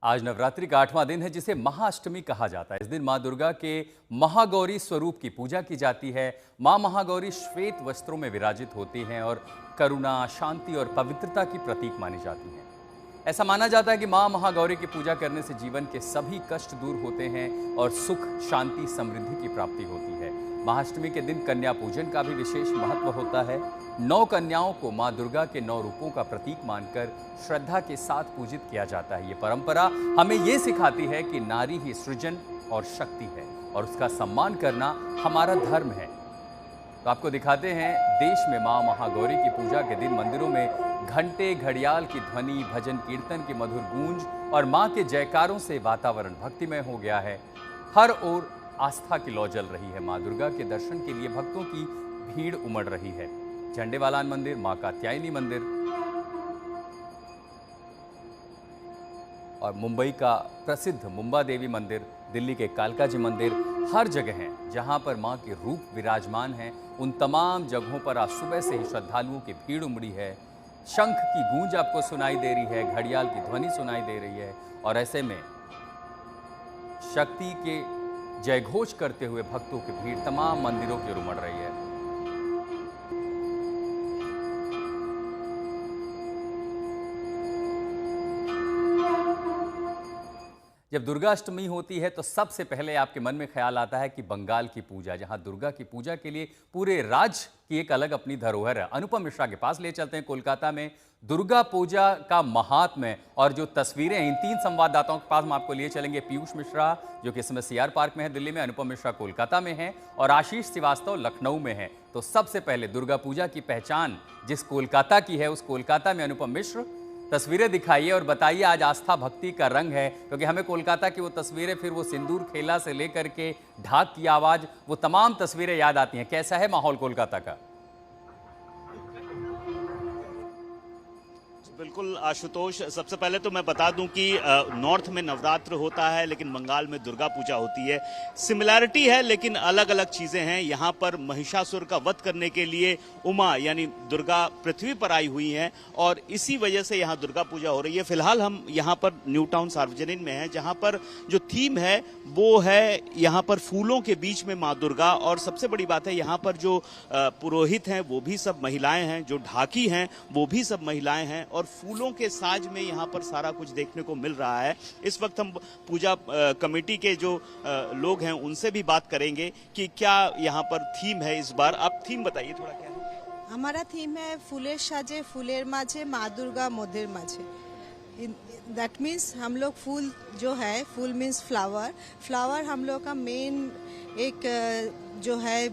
आज नवरात्रि का 8वां दिन है जिसे महाअष्टमी कहा जाता है। इस दिन मां दुर्गा के महागौरी स्वरूप की पूजा की जाती है। मां महागौरी श्वेत वस्त्रों में विराजित होती हैं और करुणा, शांति और पवित्रता की प्रतीक मानी जाती हैं। ऐसा माना जाता है कि मां महागौरी की पूजा करने से जीवन के सभी कष्ट दूर होते हैं और सुख, शांति, समृद्धि की प्राप्ति होती है। महाअष्टमी के दिन कन्या पूजन का भी विशेष महत्व होता है। 9 कन्याओं को मां दुर्गा के 9 रूपों का प्रतीक मानकर श्रद्धा के साथ पूजित किया जाता है। ये परंपरा हमें ये सिखाती है कि नारी ही सृजन और शक्ति है और उसका सम्मान करना हमारा धर्म है। तो आपको दिखाते हैं, देश में मां महागौरी की पूजा के दिन मंदिरों में घंटे, घड़ियाल की ध्वनि, भजन कीर्तन की मधुर गूंज और मां के जयकारों से वातावरण भक्तिमय हो गया है। हर ओर आस्था की लौ जल रही है। मां दुर्गा के दर्शन के लिए भक्तों की भीड़ उमड़ रही है। झंडेवालान मंदिर, मां कात्यायनी मंदिर और मुंबई का प्रसिद्ध मुंबा देवी मंदिर, दिल्ली के कालका जी मंदिर, हर जगह हैं जहां पर मां के रूप विराजमान हैं। उन तमाम जगहों पर आज सुबह से ही श्रद्धालुओं की भीड़ उमड़ी है। शंख की गूंज आपको सुनाई दे रही है, घड़ियाल की ध्वनि सुनाई दे रही है और ऐसे में शक्ति के जयघोष करते हुए भक्तों की भीड़ तमाम मंदिरों की ओर उमड़ रही है। जब दुर्गा अष्टमी होती है तो सबसे पहले आपके मन में ख्याल आता है कि बंगाल की पूजा, जहां दुर्गा की पूजा के लिए पूरे राज्य की एक अलग अपनी धरोहर है। अनुपम मिश्रा के पास ले चलते हैं कोलकाता में दुर्गा पूजा का महात्म्य और जो तस्वीरें हैं। इन 3 संवाददाताओं के पास हम आपको लिए चलेंगे। पीयूष मिश्रा जो कि इस समय सीआर पार्क में है दिल्ली में, अनुपम मिश्रा कोलकाता में है और आशीष श्रीवास्तव लखनऊ में है। तो सबसे पहले दुर्गा पूजा की पहचान जिस कोलकाता की है, उस कोलकाता में अनुपम मिश्र तस्वीरें दिखाइए और बताइए आज आस्था भक्ति का रंग है, क्योंकि हमें कोलकाता की वो तस्वीरें, फिर वो सिंदूर खेला से लेकर के ढाक की आवाज, वो तमाम तस्वीरें याद आती हैं। कैसा है माहौल कोलकाता का? बिल्कुल आशुतोष, सबसे पहले तो मैं बता दूं कि नॉर्थ में नवरात्र होता है लेकिन बंगाल में दुर्गा पूजा होती है। सिमिलैरिटी है लेकिन अलग अलग चीजें हैं। यहाँ पर महिषासुर का वध करने के लिए उमा यानी दुर्गा पृथ्वी पर आई हुई हैं और इसी वजह से यहाँ दुर्गा पूजा हो रही है। फिलहाल हम यहाँ पर न्यू टाउन सार्वजनिक में हैं, जहाँ पर जो थीम है वो है यहाँ पर फूलों के बीच में माँ दुर्गा। और सबसे बड़ी बात है यहाँ पर जो पुरोहित हैं वो भी सब महिलाएं हैं, जो ढाकी हैं वो भी सब महिलाएं हैं और फूलों के साज में यहाँ पर सारा कुछ देखने को मिल रहा है। इस वक्त हम पूजा कमेटी के जो लोग हैं उनसे भी बात करेंगे कि क्या यहाँ पर थीम है इस बार। आप थीम बताइए थोड़ा, क्या है? हमारा थीम है फूलेर साजे फूलेर माझे माँ दुर्गा मोदेर माझे। दैट मीन्स हम लोग फूल जो है, फूल मीन्स फ्लावर, फ्लावर हम लोग का मेन एक जो है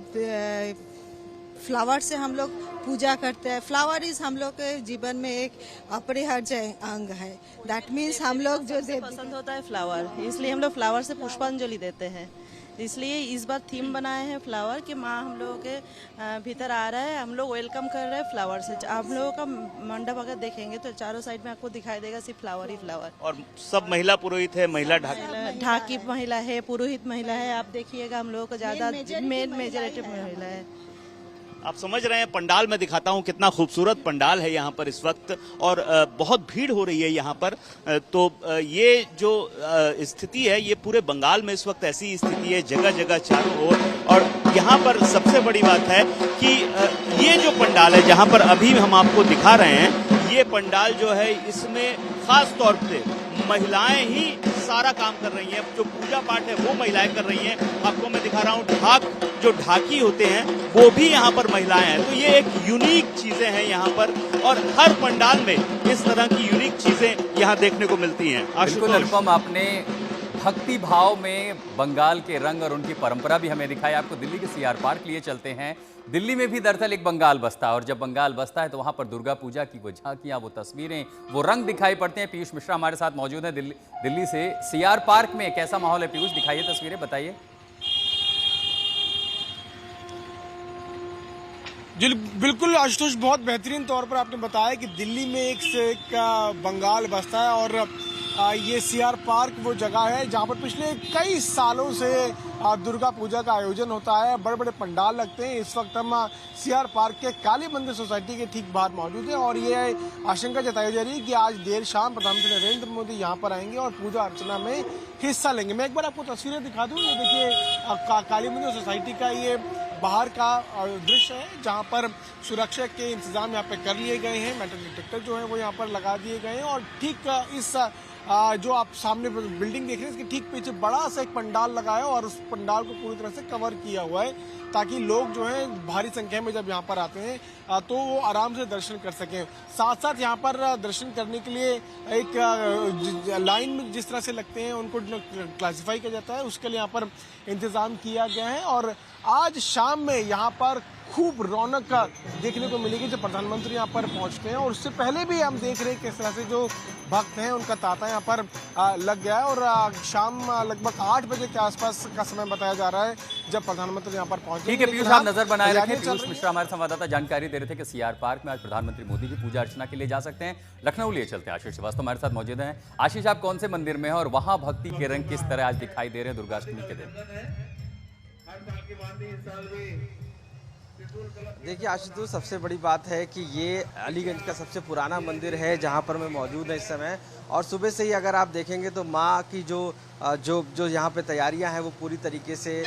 फ्लावर से हम लोग पूजा करते हैं। फ्लावर इज हम लोग के जीवन में एक अपरिहार्य अंग है। दैट मीन्स हम लोग जो पसंद होता है फ्लावर, इसलिए हम लोग फ्लावर से पुष्पांजलि देते हैं। इसलिए इस बार थीम बनाए हैं फ्लावर कि माँ हम लोगों के भीतर आ रहा है, हम लोग वेलकम कर रहे हैं फ्लावर से। आप लोगों का मंडप अगर देखेंगे तो चारों साइड में आपको दिखाई देगा सिर्फ फ्लावर ही फ्लावर। और सब महिला पुरोहित है, महिला ढाकी महिला है, पुरोहित महिला है। आप देखिएगा हम लोगों को ज्यादा मेन मेजोरिटी महिला है। आप समझ रहे हैं, पंडाल में दिखाता हूं कितना खूबसूरत पंडाल है यहाँ पर इस वक्त और बहुत भीड़ हो रही है यहाँ पर। तो ये जो स्थिति है ये पूरे बंगाल में इस वक्त ऐसी स्थिति है, जगह जगह चारों ओर। और यहाँ पर सबसे बड़ी बात है कि ये जो पंडाल है जहाँ पर अभी हम आपको दिखा रहे हैं, ये पंडाल जो है इसमें खास तौर पे महिलाएं ही सारा काम कर रही हैं। जो पूजा पाठ है वो महिलाएं कर रही हैं। आपको मैं दिखा रहा हूँ ढाक, जो ढाकी होते हैं वो भी यहाँ पर महिलाएं हैं। तो ये एक यूनिक चीजें हैं यहाँ पर और हर पंडाल में इस तरह की यूनिक चीजें यहाँ देखने को मिलती हैं। बिल्कुल अनुपम, आपने भक्ति भाव में बंगाल के रंग और उनकी परंपरा भी हमें दिखाई। आपको दिल्ली के सीआर पार्क लिए चलते हैं। दिल्ली में भी दरअसल एक बंगाल बसता है और जब बंगाल बसता है तो वहां पर दुर्गा पूजा की वो झांकियां, वो तस्वीरें, वो रंग दिखाई पड़ते हैं। पीयूष मिश्रा हमारे साथ मौजूद है दिल्ली से। सीआर पार्क में कैसा माहौल है पीयूष? दिखाइए तस्वीरें, बताइए। जी बिल्कुल आशुतोष, बहुत बेहतरीन तौर पर आपने बताया कि दिल्ली में एक से एक बंगाल बसता है और ये सीआर पार्क वो जगह है जहाँ पर पिछले कई सालों से दुर्गा पूजा का आयोजन होता है। बड़े बड़े पंडाल लगते हैं। इस वक्त हम सीआर पार्क के काली मंदिर सोसाइटी के ठीक बाहर मौजूद हैं और ये आशंका जताई जा रही है कि आज देर शाम प्रधानमंत्री नरेंद्र मोदी यहाँ पर आएंगे और पूजा अर्चना में हिस्सा लेंगे। मैं एक बार आपको तस्वीरें दिखा दूँ। ये देखिए काली मंदिर सोसाइटी का ये बाहर का दृश्य है जहाँ पर सुरक्षा के इंतजाम यहाँ पे कर लिए गए हैं। मेटल डिटेक्टर जो है वो यहाँ पर लगा दिए गए हैं और ठीक इस जो आप सामने बिल्डिंग देख रहे हैं इसके ठीक पीछे बड़ा सा एक पंडाल लगा है और उस पंडाल को पूरी तरह से कवर किया हुआ है ताकि लोग जो है भारी संख्या में जब यहाँ पर आते हैं तो वो आराम से दर्शन कर सकें। साथ साथ यहाँ पर दर्शन करने के लिए एक लाइन में जिस तरह से लगते हैं उनको क्लासिफाई किया जाता है, उसके लिए यहाँ पर इंतजाम किया गया है। और आज शाम में यहाँ पर खूब रौनक देखने को मिलेगी जब प्रधानमंत्री यहाँ पर पहुँचते हैं। और उससे पहले भी हम देख रहे हैं किस तरह से जो भक्त हैं उनका तांता यहाँ पर लग गया है और शाम लगभग 8 बजे के आसपास का समय बताया जा रहा है जब प्रधानमंत्री यहाँ पर पहुंचे। ठीक है पीयूष, आप नजर बनाए रखें। पीयूष मिश्रा हमारे संवाददाता जानकारी दे रहे थे कि सीआर पार्क में आज प्रधानमंत्री मोदी की पूजा अर्चना के लिए जा सकते हैं। लखनऊ लिए चलते हैं, आशीष श्रीवास्तव हमारे साथ मौजूद हैं। आशीष, आप कौन से मंदिर में हैं और वहां भक्ति के रंग किस तरह आज दिखाई दे रहे हैं दुर्गाष्टमी के दिन? देखिए आशुतोष, सबसे बड़ी बात है कि ये अलीगंज का सबसे पुराना मंदिर है जहाँ पर मैं मौजूद है इस समय। और सुबह से ही अगर आप देखेंगे तो माँ की जो यहाँ पे तैयारियां हैं वो पूरी तरीके से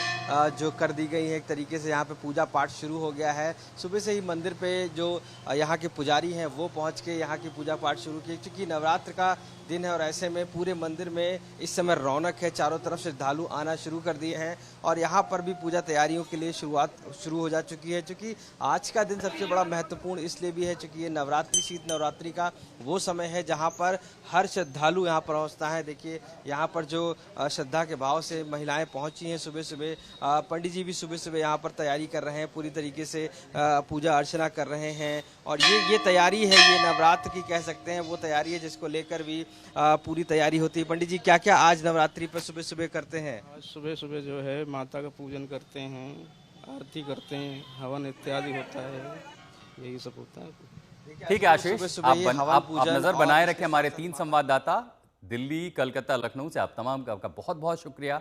जो कर दी गई हैं। एक तरीके से यहाँ पे पूजा पाठ शुरू हो गया है। सुबह से ही मंदिर पे जो यहाँ के पुजारी हैं वो पहुँच के यहाँ की पूजा पाठ शुरू की। क्योंकि नवरात्र का दिन है और ऐसे में पूरे मंदिर में इस समय रौनक है। चारों तरफ श्रद्धालु आना शुरू कर दिए हैं और यहाँ पर भी पूजा तैयारियों के लिए शुरुआत शुरू हो जा चुकी है। चूँकि आज का दिन सबसे बड़ा महत्वपूर्ण इसलिए भी है चूँकि ये नवरात्रि, शीत नवरात्रि का वो समय है जहाँ पर हर श्रद्धालु यहाँ पर पहुँचता है। देखिए यहाँ पर जो श्रद्धा के भाव से महिलाएं पहुंची हैं सुबह सुबह। पंडित जी भी सुबह सुबह यहाँ पर तैयारी कर रहे हैं, पूरी तरीके से पूजा अर्चना कर रहे हैं। और ये तैयारी है, ये नवरात्र की कह सकते हैं वो तैयारी है जिसको लेकर भी पूरी तैयारी होती है। पंडित जी क्या क्या आज नवरात्रि पर सुबह सुबह करते हैं? आज सुबह सुबह जो है माता का पूजन करते हैं, आरती करते हैं, हवन इत्यादि होता है, यही सब होता है। ठीक है आशीष, आप नजर बनाए रखें। हमारे 3 संवाददाता दिल्ली, कलकत्ता, लखनऊ से आप तमाम का बहुत बहुत शुक्रिया।